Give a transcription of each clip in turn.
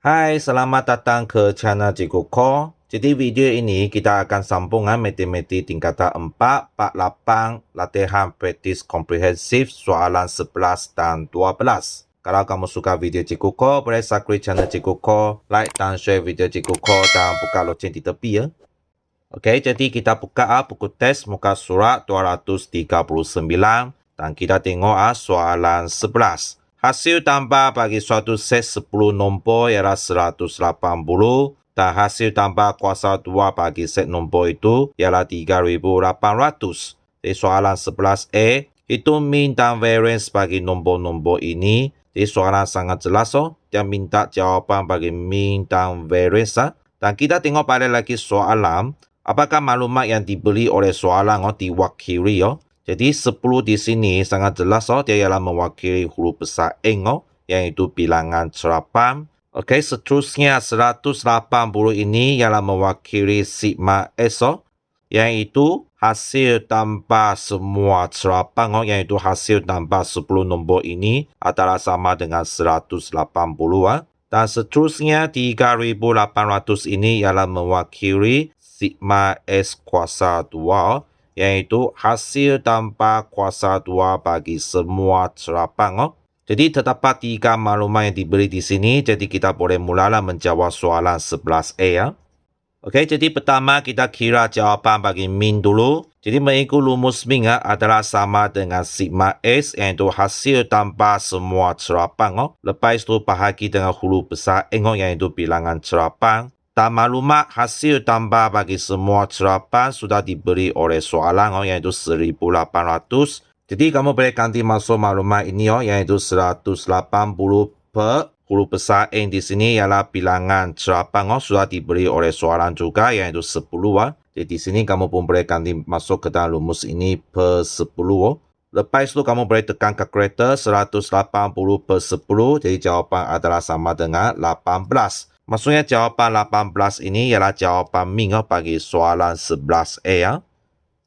Hai, selamat datang ke channel Cikgu Ko. Jadi video ini kita akan sambungan matematik tingkatan 4, part 8, latihan praktis komprehensif soalan 11 dan 12. Kalau kamu suka video Cikgu Ko, boleh subscribe channel Cikgu Ko, like dan share video Cikgu Ko dan buka loceng di tepi ya. Okey, jadi kita buka buku teks muka surat 239 dan kita tengok soalan 11. Hasil tambah bagi suatu set 10 nombor ialah 180 dan hasil tambah kuasa 2 bagi set nombor itu ialah 3,800. Jadi soalan 11A, hitung mean dan variance bagi nombor-nombor ini. Jadi soalan sangat jelas dia minta jawapan bagi mean dan variance Dan kita tengok pada lagi soalan, apakah maklumat yang diberi oleh soalan diwakili Jadi 10 di sini sangat jelas dia ialah mewakili huruf besar N iaitu bilangan serapan. Okey, seterusnya 180 ini ialah mewakili sigma S iaitu hasil tambah semua serapan iaitu hasil tambah 10 nombor ini adalah sama dengan 180 Dan seterusnya 3,800 ini ialah mewakili sigma S kuasa 2 iaitu hasil tambah kuasa 2 bagi semua serapan. Jadi terdapat 3 maklumat yang diberi di sini. Jadi kita boleh mulalah menjawab soalan 11A. Okey, jadi pertama kita kira jawapan bagi mean dulu. Jadi mengikut rumus mean adalah sama dengan sigma S iaitu hasil tambah semua serapan. Lepas itu bahagi dengan huruf besar N iaitu bilangan serapan. Dan maklumat hasil tambah bagi semua serapan sudah diberi oleh soalan iaitu 1,800. Jadi kamu boleh ganti masuk maklumat ini iaitu 180 per huruf besar N di sini ialah bilangan serapan sudah diberi oleh soalan juga iaitu 10. Jadi di sini kamu pun boleh ganti masuk ke dalam rumus ini per 10. Lepas itu kamu boleh tekan kalkulator 180 per 10. Jadi jawapan adalah sama dengan 18. Maksudnya jawapan 18 ini ialah jawapan mean bagi soalan 11A.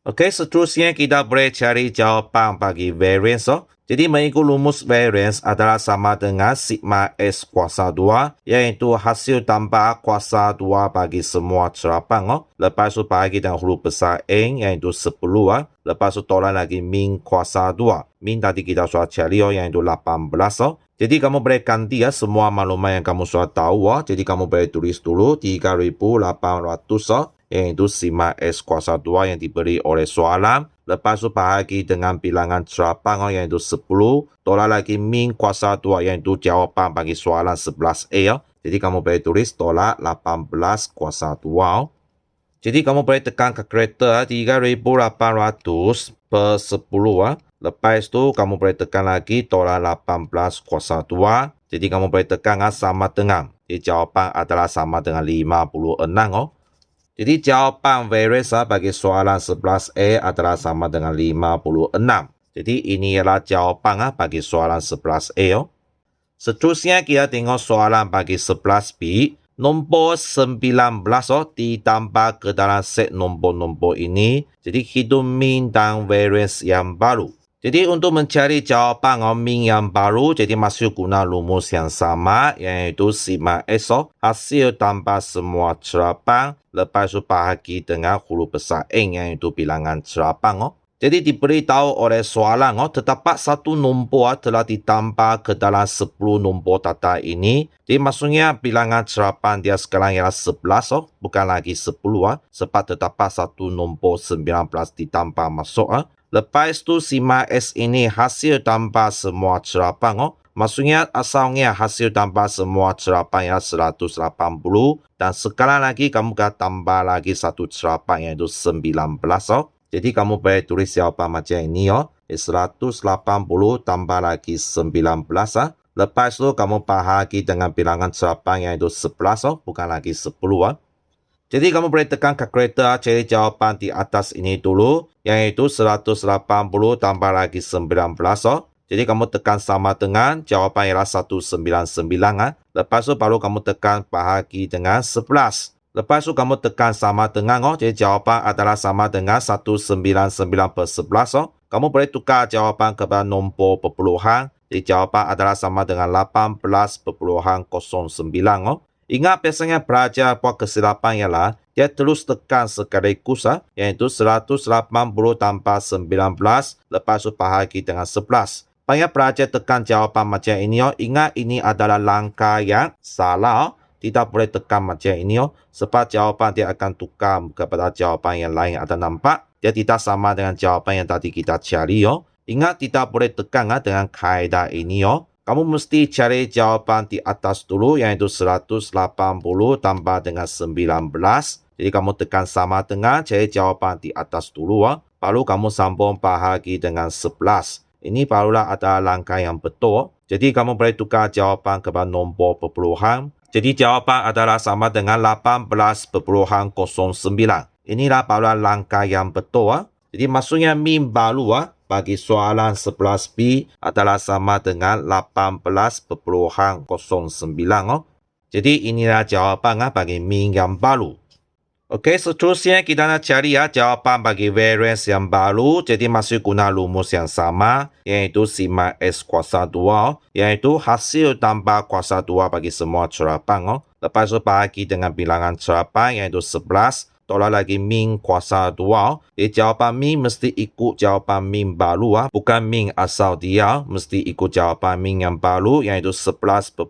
Okey, seterusnya kita boleh cari jawapan bagi variance. Jadi mengikut rumus variance adalah sama dengan sigma S kuasa 2 iaitu hasil tambah kuasa 2 bagi semua serapan. Lepas itu bahagi dengan huruf besar N iaitu 10. Lepas itu tolak lagi mean kuasa 2. Mean tadi kita sudah cari iaitu 18. Jadi kamu boleh ganti semua maklumat yang kamu sudah tahu. Jadi kamu boleh tulis dulu 3,800 iaitu sigma S kuasa 2 yang diberi oleh soalan. Lepas itu bahagi dengan bilangan serapan iaitu 10. Tolak lagi mean kuasa 2 iaitu jawapan bagi soalan 11A. Jadi kamu boleh tulis tolak 18 kuasa 2. Jadi kamu boleh tekan kalkulator 3,800 per 10. Lepas itu kamu boleh tekan lagi tolak 18 kuasa 2. Jadi kamu boleh tekan sama dengan. Jadi jawapan adalah sama dengan 56. Jadi jawapan variance bagi soalan 11A adalah sama dengan 56. Jadi ini ialah jawapan bagi soalan 11A. Seterusnya kita tengok soalan bagi 11B. Nombor 19 ditambah ke dalam set nombor-nombor ini. Jadi hitung mean dan variance yang baru. Jadi untuk mencari jawapan mean yang baru, jadi masih guna rumus yang sama, iaitu sigma S, hasil tambah semua serapan, lepas itu bahagi dengan huruf besar N, iaitu bilangan serapan. Jadi diberitahu oleh soalan, terdapat satu nombor telah ditambah ke dalam 10 nombor tata ini. Jadi maksudnya bilangan serapan dia sekarang ialah 11, bukan lagi 10, sebab terdapat satu nombor 19 ditambah masuk. Lepas itu sigma S ini hasil tambah semua serapan. Maksudnya asalnya hasil tambah semua serapan ialah 180. Dan sekarang lagi kamu akan tambah lagi satu serapan iaitu 19. Jadi kamu boleh tulis jawapan macam ini 180 tambah lagi 19. Lepas itu kamu bahagi dengan bilangan serapan iaitu 11 bukan lagi 10. Jadi kamu boleh tekan kalkulator cari jawapan di atas ini dulu iaitu 180 tambah lagi 19. Jadi kamu tekan sama dengan jawapan ialah 199. Lepas itu baru kamu tekan bahagi dengan 11. Lepas itu kamu tekan sama dengan jadi jawapan adalah sama dengan 199 per 11. Kamu boleh tukar jawapan kepada nombor perpuluhan. Jadi jawapan adalah sama dengan 18,09. Ingat biasanya pelajar buat kesilapan ialah dia terus tekan sekaligus iaitu 180 tambah 19 lepas tu bahagi dengan 11. Banyak pelajar tekan jawapan macam ini. Ingat ini adalah langkah yang salah. Tidak boleh tekan macam ini. Sebab jawapan dia akan tukar kepada jawapan yang lain. Ada nampak? Dia tidak sama dengan jawapan yang tadi kita cari. Ingat tidak boleh tekan dengan kaedah ini. Kamu mesti cari jawapan di atas dulu iaitu 180 tambah dengan 19. Jadi kamu tekan sama dengan cari jawapan di atas dulu. Baru kamu sambung bahagi dengan 11. Ini barulah adalah langkah yang betul. Jadi kamu boleh tukar jawapan kepada nombor perpuluhan. Jadi jawapan adalah sama dengan 18,09. Inilah barulah langkah yang betul. Jadi maksudnya min baru bagi soalan 11B adalah sama dengan 18,09. Jadi inilah jawapan bagi min yang baru. Okey, seterusnya kita nak cari jawapan bagi variance yang baru. Jadi masih guna rumus yang sama, iaitu sigma S kuasa 2, iaitu hasil tambah kuasa 2 bagi semua cerapan. Lepas tu bahagi dengan bilangan cerapan, iaitu 11. Tolak lagi min kuasa 2. Jadi jawapan min mesti ikut jawapan min baru. Bukan min asal dia. Mesti ikut jawapan min yang baru, iaitu 11,09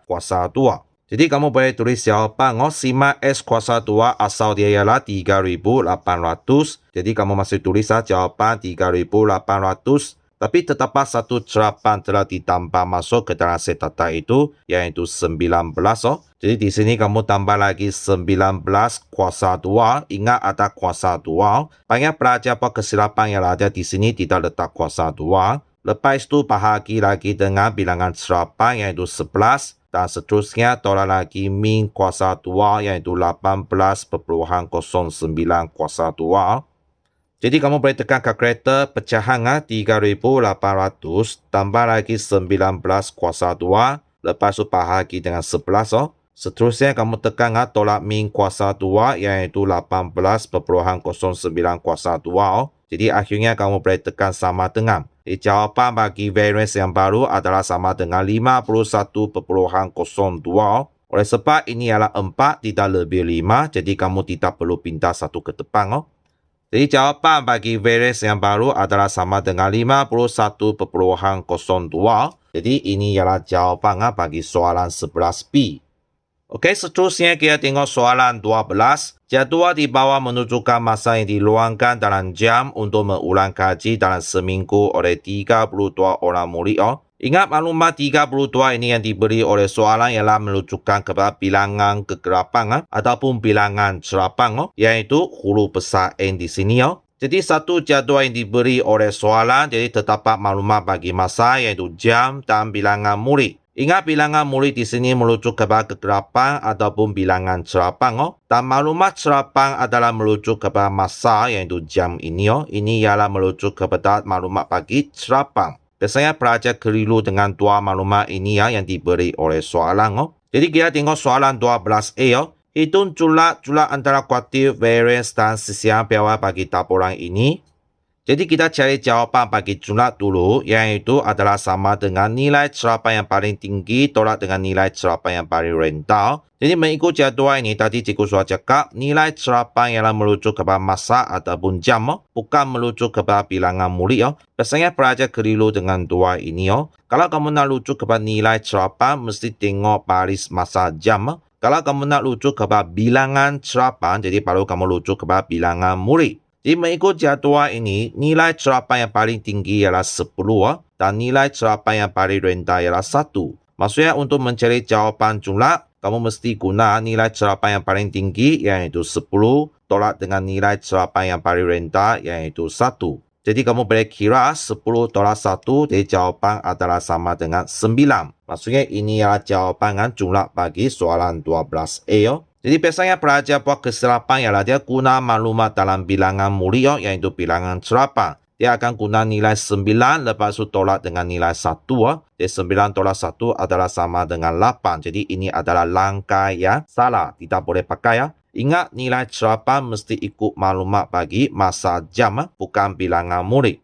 kuasa 2. Jadi kamu boleh tulis jawapan. Sigma S kuasa 2 asal dia ialah 3,800. Jadi kamu masih tulis jawapan 3,800. Tapi terdapat satu cerapan telah ditambah masuk ke dalam set data itu, iaitu 19. Jadi di sini kamu tambah lagi 19 kuasa 2. Ingat ada kuasa 2. Banyak pelajar buat kesilapan yang ada di sini tidak letak kuasa 2. Lepas itu bahagi lagi dengan bilangan cerapan iaitu 11. Dan seterusnya tolak lagi min kuasa 2 iaitu 18,09 kuasa 2. Jadi kamu boleh tekan kalkulator pecahan 3,800 tambah lagi 19 kuasa 2. Lepas tu bahagi dengan 11. Seterusnya kamu tekan tolak min kuasa 2 iaitu 18,09 kuasa 2. Jadi akhirnya kamu boleh tekan sama dengan. Jawapan bagi variance yang baru adalah sama dengan 51,02. Oleh sebab ini adalah 4 tidak lebih 5. Jadi kamu tidak perlu pindah satu ke depan. Jadi jawapan bagi variance yang baru adalah sama dengan 51,02. Jadi ini ialah jawapan bagi soalan 11B. Okey, seterusnya kita tengok soalan 12. Jadual di bawah menunjukkan masa yang diluangkan dalam jam untuk mengulang kaji dalam seminggu oleh 32 orang murid. Ingat maklumat 32 ini yang diberi oleh soalan ialah menunjukkan kepada bilangan kegelapan ataupun bilangan cerapan, iaitu huruf besar N di sini. Jadi satu jadual yang diberi oleh soalan, jadi terdapat maklumat bagi masa iaitu jam dan bilangan murid. Ingat bilangan murid di sini merujuk kepada kegelapan ataupun bilangan cerapan. Dan maklumat cerapan adalah merujuk kepada masa iaitu jam ini. Ini ialah merujuk kepada maklumat bagi cerapan. Biasanya pelajar keliru dengan dua maklumat ini yang diberi oleh soalan. Jadi kita tengok soalan 12A. Hitung jumlah antara kuartil, variance dan sisian bawah bagi taburan ini. Jadi kita cari jawapan bagi jumlah dulu, iaitu adalah sama dengan nilai cerapan yang paling tinggi tolak dengan nilai cerapan yang paling rendah. Jadi mengikut jadual ini, tadi cikgu sudah cakap, nilai cerapan ialah merujuk kepada masa ataupun jam, bukan merujuk kepada bilangan murid. Biasanya pelajar keliru dengan dua ini. Kalau kamu nak rujuk kepada nilai cerapan, mesti tengok baris masa jam. Kalau kamu nak rujuk kepada bilangan cerapan, jadi baru kamu rujuk kepada bilangan murid. Jadi mengikut jadual ini, nilai cerapan yang paling tinggi ialah 10 dan nilai cerapan yang paling rendah ialah 1. Maksudnya untuk mencari jawapan jumlah, kamu mesti guna nilai cerapan yang paling tinggi iaitu 10 tolak dengan nilai cerapan yang paling rendah iaitu 1. Jadi kamu boleh kira 10 tolak 1, jadi jawapan adalah sama dengan 9. Maksudnya ini ialah jawapan jumlah bagi soalan 12A. Jadi biasanya pelajar buat kesilapan ialah dia guna maklumat dalam bilangan murid iaitu bilangan cerapan. Dia akan guna nilai 9 lepas itu tolak dengan nilai 1. Jadi 9 tolak 1 adalah sama dengan 8. Jadi ini adalah langkah yang salah. Tidak boleh pakai. Ingat nilai cerapan mesti ikut maklumat bagi masa jam bukan bilangan murid.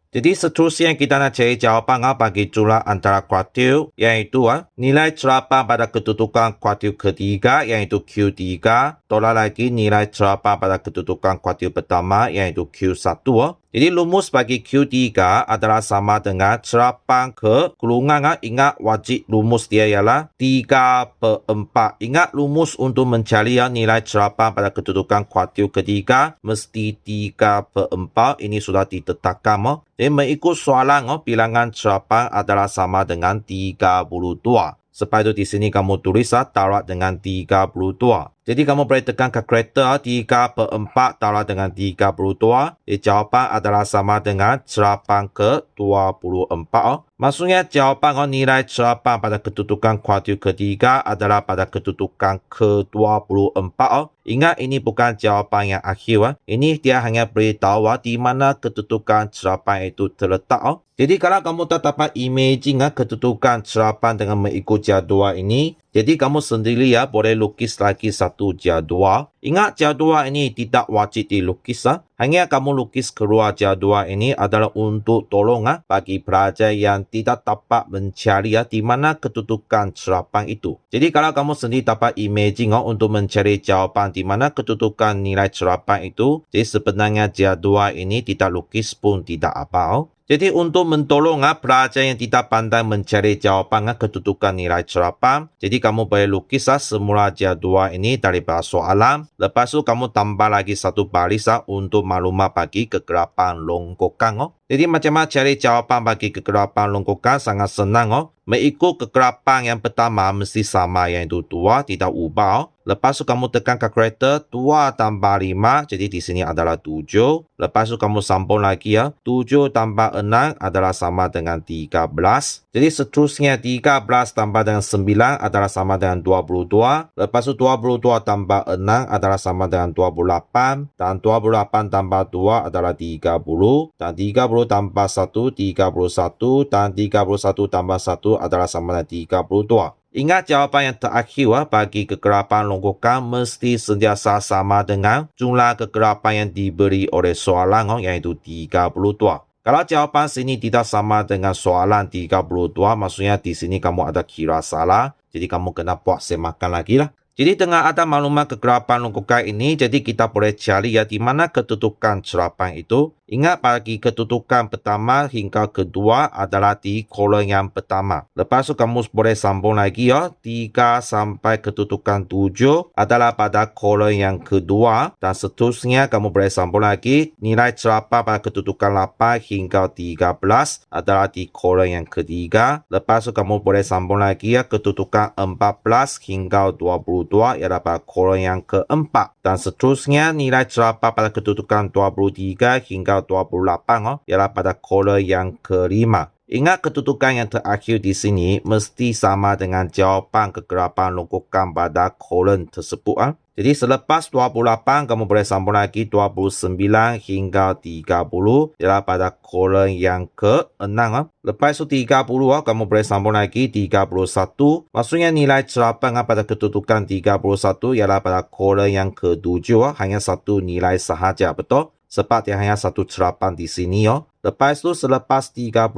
Jadi seterusnya kita nak cari jawapan bagi jumlah antara kuartil, iaitu nilai serapan pada kedudukan kuartil ketiga, iaitu Q3, tolak lagi nilai serapan pada kedudukan kuartil pertama, iaitu Q1. Jadi rumus bagi Q3 adalah sama dengan serapan ke kurungan. Ingat wajib rumus dia ialah 3/4. Ingat rumus untuk mencari nilai serapan pada kedudukan kuartil ketiga mesti 3/4. Ini sudah ditetapkan. Jadi mengikut soalan bilangan serapan adalah sama dengan 32. Sebab itu di sini kamu tulis darab dengan 32. Jadi kamu boleh tekan kalkulator 3/4 darab dengan 32. Jadi jawapan adalah sama dengan serapan ke 24. Maksudnya jawapan nilai serapan pada kedudukan kuartil ketiga adalah pada kedudukan ke-24. Ingat ini bukan jawapan yang akhir. Ini dia hanya beritahu di mana kedudukan serapan itu terletak. Jadi kalau kamu tak dapat imagine kedudukan serapan dengan mengikut jadual ini, jadi kamu sendiri boleh lukis lagi satu jadual. Ingat jadual ini tidak wajib dilukis. Hanya kamu lukis keluar jadual ini adalah untuk tolong bagi pelajar yang tidak dapat mencari di mana kedudukan serapan itu. Jadi kalau kamu sendiri dapat imagine untuk mencari jawapan di mana kedudukan nilai serapan itu, jadi sebenarnya jadual ini tidak lukis pun tidak apa. Jadi untuk mentolong pelajar yang tidak pandai mencari jawapan kedudukan nilai serapan, jadi kamu boleh lukis semula jadual ini daripada soalan. Lepas tu kamu tambah lagi satu baris untuk maklumat bagi kegelapan longgokan. Jadi macam mana cari jawapan bagi kegelapan longgokan sangat senang. Mengikut kegelapan yang pertama mesti sama, iaitu 2, tidak ubah. Lepas tu kamu tekan kalkulator 2 tambah 5, jadi di sini adalah 7. Lepas tu kamu sambung lagi 7 tambah 6 adalah sama dengan 13. Jadi seterusnya 13 tambah dengan 9 adalah sama dengan 22. Lepas tu 22 tambah 6 adalah sama dengan 28. Dan 28 tambah 2 adalah 30. Dan 30 tambah 1, 31. Dan 31 tambah 1 adalah sama dengan 32. Ingat jawapan yang terakhir bagi kegelapan longgokan mesti sentiasa sama dengan jumlah kegelapan yang diberi oleh soalan, iaitu 32. Kalau jawapan sini tidak sama dengan soalan 32, maksudnya di sini kamu ada kira salah. Jadi kamu kena buat semakan lagi lah. Jadi dengan ada maklumat kegelapan longgokan ini, jadi kita boleh cari di mana kedudukan serapan itu. Ingat bagi kedudukan pertama hingga kedua adalah di kolom yang pertama. Lepas tu kamu boleh sambung lagi 3 sampai kedudukan 7 adalah pada kolom yang kedua. Dan seterusnya kamu boleh sambung lagi nilai serapan pada kedudukan 8 hingga 13 adalah di kolom yang ketiga. Lepas tu kamu boleh sambung lagi kedudukan 14 hingga 22 ialah pada kolom yang keempat. Dan seterusnya nilai serapan pada kedudukan 23 hingga 28 ialah pada kolom yang kelima. Ingat kedudukan yang terakhir di sini mesti sama dengan jawapan kegelapan longgokan pada kolom tersebut. Jadi selepas 28 kamu boleh sambung lagi 29 hingga 30 ialah pada kolom yang ke-6. Lepas itu 30 kamu boleh sambung lagi 31. Maksudnya nilai serapan pada kedudukan 31 ialah pada kolom yang ke-7. Hanya satu nilai sahaja, betul? Sebab dia hanya satu serapan di sini. Lepas itu selepas 31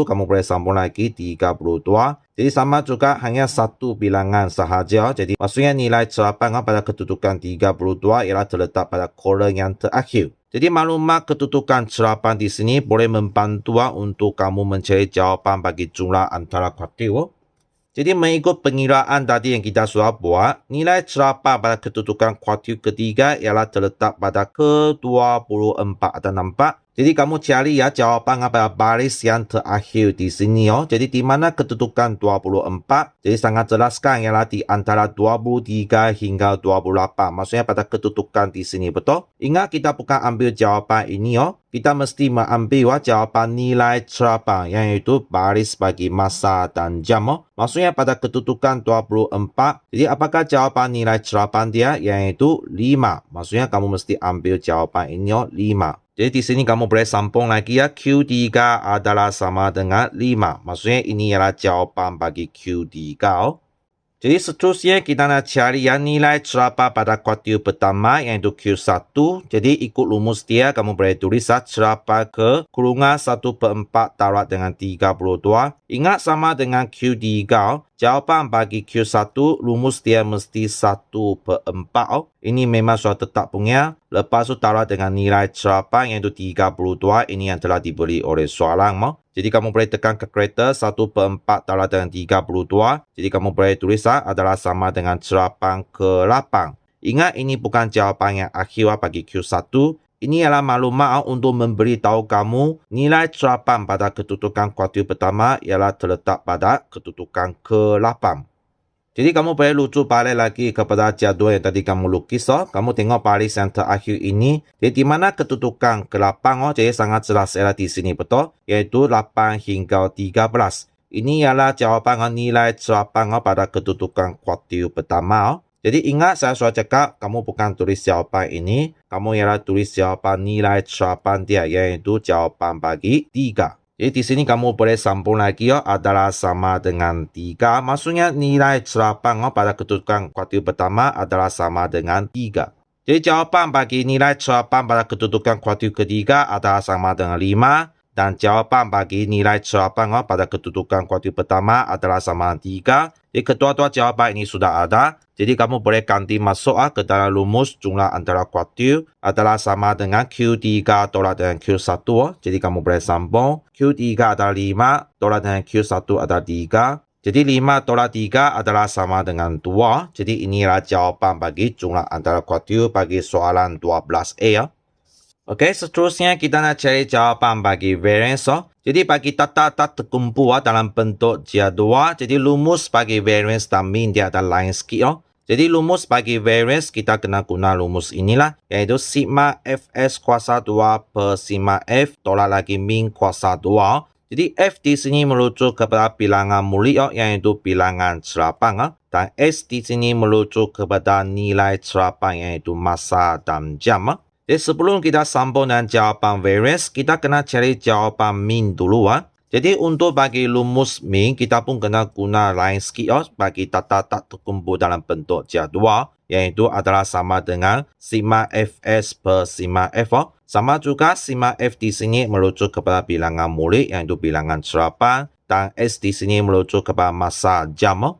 kamu boleh sambung lagi 32. Jadi sama juga hanya satu bilangan sahaja. Jadi maksudnya nilai serapan pada kedudukan 32 ialah terletak pada kolom yang terakhir. Jadi maklumat kedudukan serapan di sini boleh membantu untuk kamu mencari jawapan bagi jumlah antara kuartil. Jadi mengikut pengiraan tadi yang kita sudah buat, nilai serapan pada kedudukan kuartil ketiga ialah terletak pada ke-24. Ada nampak? Jadi kamu cari jawapan pada baris yang terakhir di sini. Jadi di mana kedudukan 24? Jadi sangat jelaskan ialah di antara 23 hingga 28. Maksudnya pada kedudukan di sini, betul? Ingat kita bukan ambil jawapan ini. Kita mesti mengambil jawapan nilai serapan, iaitu baris bagi masa dan jam. Maksudnya pada kedudukan 24. Jadi apakah jawapan nilai serapan dia? Iaitu 5. Maksudnya kamu mesti ambil jawapan ini 5. Jadi di sini kamu boleh sambung lagi Q3 adalah sama dengan 5. Maksudnya ini ialah jawapan bagi Q3. Jadi seterusnya kita nak cari yang nilai cerapa pada kuartil pertama iaitu Q1. Jadi ikut rumus dia kamu boleh tulis cerapa ke kurungan 1/4 darab dengan 32. Ingat sama dengan Q3. Jawapan bagi Q1 rumus dia mesti 1/4. Ini memang sudah tetap punya. Lepas tu darab dengan nilai cerapa iaitu 32. Ini yang telah diberi oleh soalan. Jadi kamu boleh tekan kalkulator 1/4 darab dengan 32. Jadi kamu boleh tulis adalah sama dengan cerapan ke-8. Ingat ini bukan jawapan yang akhir bagi Q1. Ini adalah maklumat untuk memberitahu kamu nilai cerapan pada kedudukan kuartil pertama ialah terletak pada kedudukan ke-8. Jadi kamu boleh rujuk balik lagi kepada jadual yang tadi kamu lukis. Kamu tengok baris yang terakhir ini. Jadi di mana kedudukan ke-8. Jadi sangat jelas di sini betul. Iaitu 8 hingga 13. Ini ialah jawapan nilai cerapan pada kedudukan kuartil pertama. Jadi ingat saya sudah cakap kamu bukan tulis jawapan ini. Kamu ialah tulis jawapan nilai cerapan dia iaitu jawapan bagi 3. Jadi di sini kamu boleh sambung lagi adalah sama dengan 3. Maksudnya nilai cerapan pada kedudukan kuartil pertama adalah sama dengan 3. Jadi jawapan bagi nilai cerapan pada kedudukan kuartil ketiga adalah sama dengan 5. Dan jawapan bagi nilai cerapan pada kedudukan kuartil pertama adalah sama dengan 3. Jadi kedua-dua jawapan ini sudah ada. Jadi kamu boleh ganti masuk ke dalam rumus jumlah antara kuartil adalah sama dengan Q3 tolak dengan Q1. Jadi kamu boleh sambung. Q3 adalah 5 tolak dengan Q1 adalah 3. Jadi 5 tolak 3 adalah sama dengan 2. Jadi inilah jawapan bagi jumlah antara kuartil bagi soalan 12A. Okey, seterusnya kita nak cari jawapan bagi variance. Jadi bagi tata terkumpul dalam bentuk jadual. Jadi rumus bagi variance dan mean dia ada lain sikit. Jadi rumus bagi variance kita kena guna rumus inilah. Iaitu sigma Fs kuasa 2 per sigma F tolak lagi mean kuasa 2. Jadi F di sini merujuk kepada bilangan mulia iaitu bilangan cerapan. Dan S di sini merujuk kepada nilai cerapan iaitu masa dan jam. Jadi sebelum kita sambung dengan jawapan variance, kita kena cari jawapan mean dulu. Jadi untuk bagi rumus mean, kita pun kena guna lain sikit bagi tata tak terkumpul dalam bentuk jadual. Iaitu adalah sama dengan sigma Fs per sigma F. Sama juga sigma F di sini merujuk kepada bilangan murid iaitu bilangan cerapan. Dan S di sini merujuk kepada masa jam.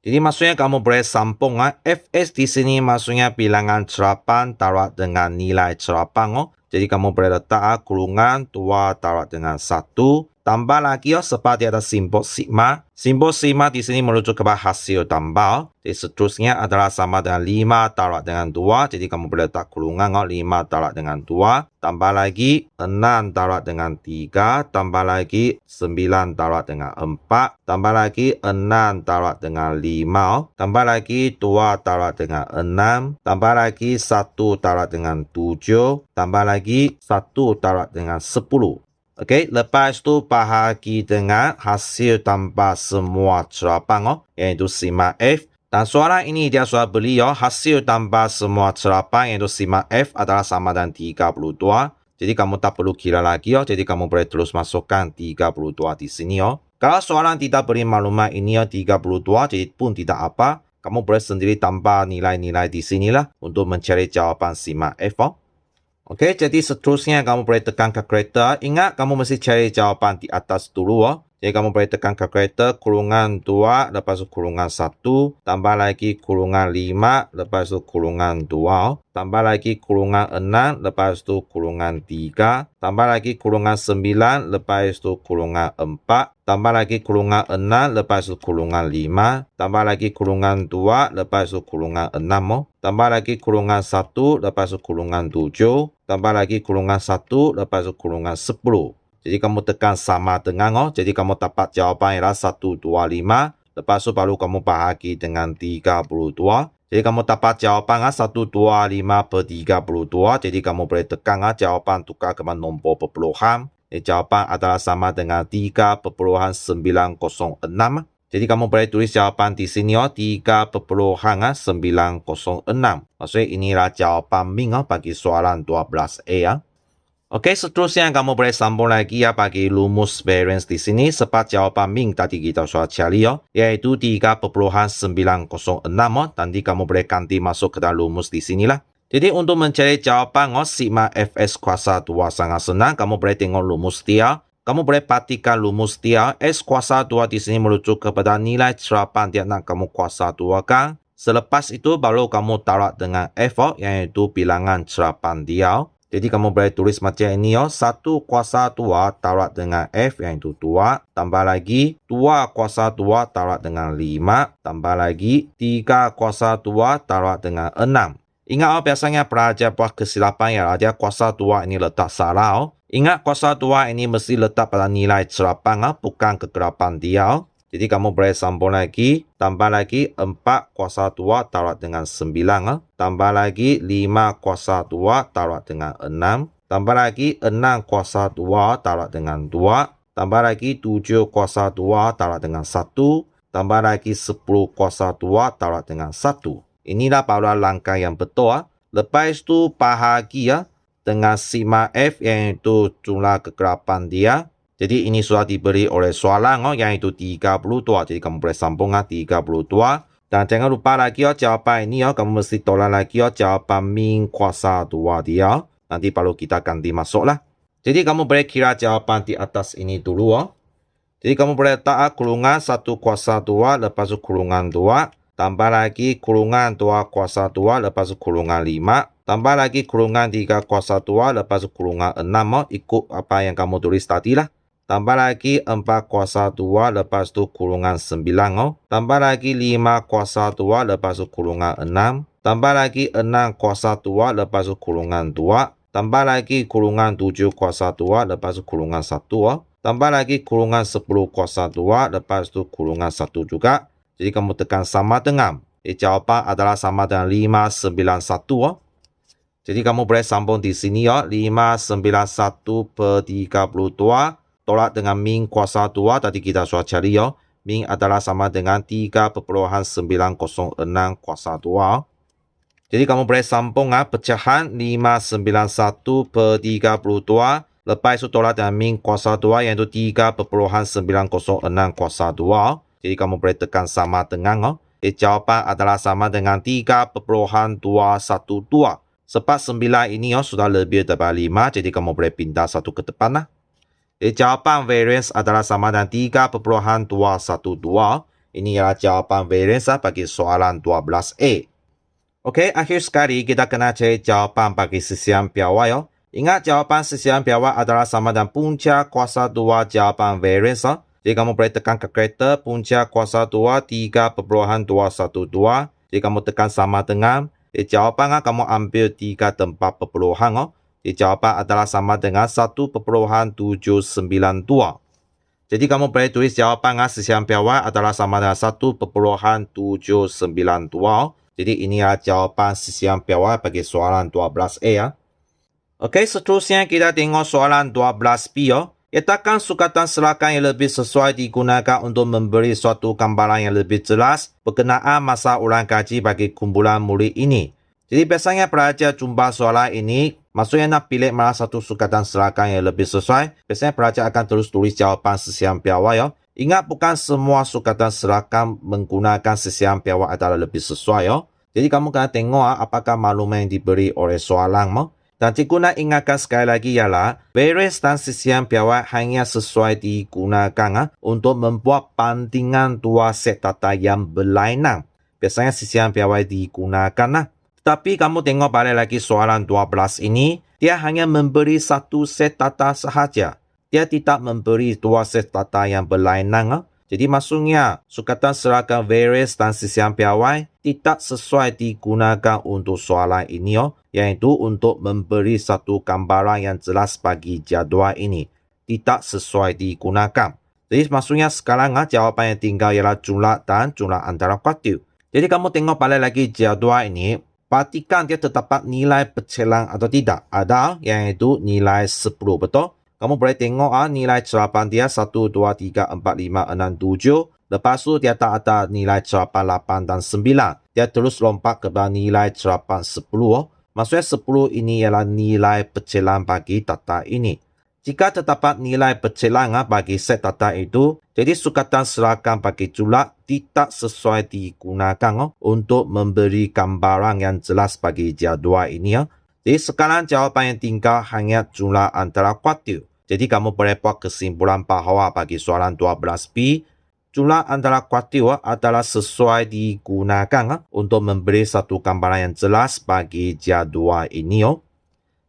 Jadi maksudnya kamu boleh sambung Fs di sini maksudnya bilangan cerapan darab dengan nilai cerapan. Jadi kamu boleh letak kurungan 2 darab dengan 1. Tambah lagi sebab dia ada simbol sigma. Simbol sigma di sini merujuk kepada hasil tambah. Jadi seterusnya adalah sama dengan 5 darab dengan 2. Jadi kamu boleh letak kurungan 5 darab dengan 2. Tambah lagi 6 darab dengan 3. Tambah lagi 9 darab dengan 4. Tambah lagi 6 darab dengan 5. Tambah lagi 2 darab dengan 6. Tambah lagi 1 darab dengan 7. Tambah lagi 1 darab dengan 10. Okey, lepas tu bahagi dengan hasil tambah semua cerapan iaitu sigma F. Dan soalan ini dia sudah beri hasil tambah semua cerapan iaitu sigma F adalah sama dengan 32. Jadi kamu tak perlu kira lagi jadi kamu boleh terus masukkan 32 di sini Kalau soalan tidak beri maklumat ini 32 jadi pun tidak apa. Kamu boleh sendiri tambah nilai-nilai di sinilah untuk mencari jawapan sigma F. Okey, jadi seterusnya kamu boleh tekan kalkulator. Ingat, kamu mesti cari jawapan di atas dulu. Jadi kamu boleh tekan kalkulator kurungan 2, lepas tu kurungan 1, tambah lagi kurungan 5, lepas tu kurungan 2, tambah lagi kurungan 6, lepas tu kurungan 3, tambah lagi kurungan 9, lepas tu kurungan 4, tambah lagi kurungan 6, lepas tu kurungan 5, tambah lagi kurungan 2, lepas tu kurungan 6, tambah lagi kurungan 1, lepas tu kurungan 7, tambah lagi kurungan 1, lepas tu kurungan 10. Jadi kamu tekan sama dengan jadi kamu dapat jawapan ialah 125. Lepas tu baru kamu bahagi dengan 32. Jadi kamu dapat jawapan 125 per 32. Jadi kamu boleh tekan jawapan tukar ke nombor perpuluhan. Jadi jawapan adalah sama dengan 3,906. Jadi kamu boleh tulis jawapan di sini 3,906. Maksudnya inilah jawapan mean bagi soalan 12A Oke, seterusnya kamu boleh sambung lagi ya bagi rumus variance di sini sebab jawapan Ming tadi kita sudah cari ya, yaitu 3,906 oh. Nanti kamu boleh ganti masuk ke dalam rumus di sinilah. Jadi untuk mencari jawapan sigma fs kuasa 2 sangat senang. Kamu boleh tengok rumus dia. Kamu boleh perhatikan rumus dia. S kuasa 2 di sini merujuk kepada nilai serapan dia nak kamu kuasa 2 kan. Selepas itu baru kamu taruh dengan F yaitu bilangan serapan dia. Jadi kamu boleh tulis macam ini 1 kuasa 2 taruh dengan F yaitu 2. Tambah lagi 2 kuasa 2 taruh dengan 5. Tambah lagi 3 kuasa 2 taruh dengan 6. Ingat biasanya pelajar buat kesilapan ya, dia kuasa 2 ini letak salah. Ingat kuasa 2 ini mesti letak pada nilai serapan, bukan kegelapan dia. Jadi kamu boleh sambung lagi, tambah lagi 4 kuasa 2 taruh dengan 9. Tambah lagi 5 kuasa 2 taruh dengan 6. Tambah lagi 6 kuasa 2 taruh dengan 2. Tambah lagi 7 kuasa 2 taruh dengan 1. Tambah lagi 10 kuasa 2 taruh dengan 1. Inilah baru langkah yang betul. Lepas itu bahagi dengan sigma F yaitu jumlah kegelapan dia. Jadi ini sudah diberi oleh soalan yaitu 32. Jadi kamu boleh sambung 32. Dan jangan lupa lagi jawapan ini kamu mesti tolak lagi jawapan min kuasa 2 dia. Nanti baru kita ganti masuklah. Jadi kamu boleh kira jawapan di atas ini dulu. Jadi kamu boleh letak kurungan 1 kuasa 2 lepas itu kurungan 2. Tambah lagi kurungan 2 kuasa 2 lepas kurungan 5. Tambah lagi kurungan 3 kuasa 2 lepas kurungan 6. Ikut apa yang kamu tulis tadi lah. Tambah lagi 4 kuasa 2 lepas tu kurungan 9. Tambah lagi 5 kuasa 2 lepas tu kurungan 6. Tambah lagi 6 kuasa 2 lepas tu kurungan 2. Tambah lagi kurungan 7 kuasa 2 lepas tu kurungan 1. Tambah lagi kurungan 10 kuasa 2 lepas tu kurungan 1 juga. Jadi kamu tekan sama dengan. Jawapan adalah sama dengan 591. Jadi kamu boleh sambung di sini 591 per 32. Tolak dengan min kuasa 2. Tadi kita sudah cari min adalah sama dengan 3,906 kuasa 2. Jadi kamu boleh sambung pecahan 591 per 32. Lepas itu tolak dengan min kuasa 2 iaitu 3,906 kuasa 2. Jadi kamu boleh tekan sama dengan. Jawapan adalah sama dengan 3,212. Sebab 9 ini sudah lebih daripada 5. Jadi kamu boleh pindah satu ke depan. Jawapan variance adalah sama dengan 3,212. Ini ialah jawapan variance bagi soalan 12A. Okey, akhir sekali kita kena cari jawapan bagi sisian piawai. Ingat jawapan sisian piawai adalah sama dengan punca kuasa 2 jawapan variance. Jadi kamu boleh tekan kalkulator punca kuasa 2 3,212. Jadi kamu tekan sama dengan. Jawapan kamu ambil 3 tempat perpuluhan. Jawapan adalah sama dengan 1,792. Jadi kamu boleh tulis jawapan sisian piawai adalah sama dengan 1,792. Jadi ini adalah jawapan sisian piawai bagi soalan 12A. Okey, seterusnya kita tengok soalan 12B. Letakkan sukatan serakan yang lebih sesuai digunakan untuk memberi suatu gambaran yang lebih jelas berkenaan masa ulang kaji bagi kumpulan murid ini. Jadi biasanya pelajar jumpa soalan ini, maksudnya nak pilih mana satu sukatan serakan yang lebih sesuai. Biasanya pelajar akan terus tulis jawapan sisian piawai. Ingat bukan semua sukatan serakan menggunakan sisian piawai adalah lebih sesuai. Jadi kamu kena tengok apakah maklumat yang diberi oleh soalan. Dan cikgu nak ingatkan sekali lagi ialah variance dan sisian piawai hanya sesuai digunakan untuk membuat bandingan dua set data yang berlainan. Biasanya sisian piawai digunakan. Tetapi kamu tengok balik lagi soalan 12 ini, dia hanya memberi satu set data sahaja. Dia tidak memberi dua set data yang berlainan. Jadi maksudnya sukatan serakan variance dan sisian piawai tidak sesuai digunakan untuk soalan ini, yaitu untuk memberi satu gambaran yang jelas bagi jadual ini. Tidak sesuai digunakan. Jadi maksudnya sekarang jawapan yang tinggal ialah jumlah dan jumlah antara kuartil. Jadi kamu tengok balik lagi jadual ini, pastikan dia terdapat nilai bercelang atau tidak. Ada, yaitu nilai 10, betul? Kamu boleh tengok nilai serapan dia 1, 2, 3, 4, 5, 6, 7. Lepas tu dia tak ada nilai serapan 8 dan 9. Dia terus lompat ke nilai serapan 10. Maksudnya 10 ini ialah nilai pecilan bagi data ini. Jika terdapat nilai pecilan bagi set data itu, jadi sukatan seragam bagi jumlah tidak sesuai digunakan untuk memberi gambaran yang jelas bagi jadual ini. Jadi sekarang jawapan yang tinggal hanya jumlah antara kuartil. Jadi kamu boleh buat kesimpulan bahawa bagi soalan 12B, jumlah antara kuartil adalah sesuai digunakan untuk memberi satu gambaran yang jelas bagi jadual ini.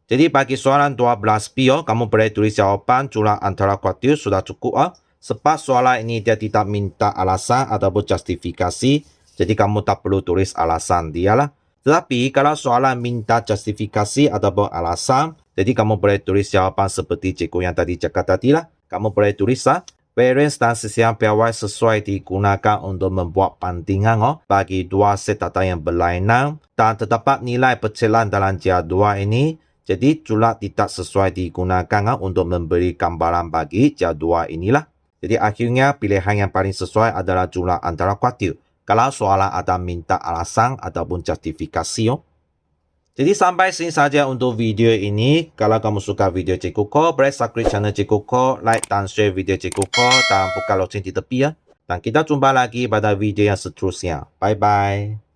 Jadi bagi soalan 12B, kamu boleh tulis jawapan jumlah antara kuartil sudah cukup. Sebab soalan ini dia tidak minta alasan ataupun justifikasi. Jadi kamu tak perlu tulis alasan dia lah. Tetapi kalau soalan minta justifikasi ataupun alasan, jadi kamu boleh tulis jawapan seperti cikgu yang tadi cakap tadi lah. Kamu boleh tulis variance dan sisian piawai sesuai digunakan untuk membuat bandingan bagi dua set data yang berlainan dan terdapat nilai pecilan dalam jadual ini. Jadi jumlah tidak sesuai digunakan untuk memberi gambaran bagi jadual inilah. Jadi akhirnya pilihan yang paling sesuai adalah jumlah antara kuartil. Kalau soalan ada minta alasan ataupun justifikasi. Jadi sampai sini saja untuk video ini. Kalau kamu suka video Cikgu Ko, boleh subscribe channel Cikgu Ko, like dan share video Cikgu Ko, dan buka loceng di tepi ya. Dan kita jumpa lagi pada video yang seterusnya. Bye-bye.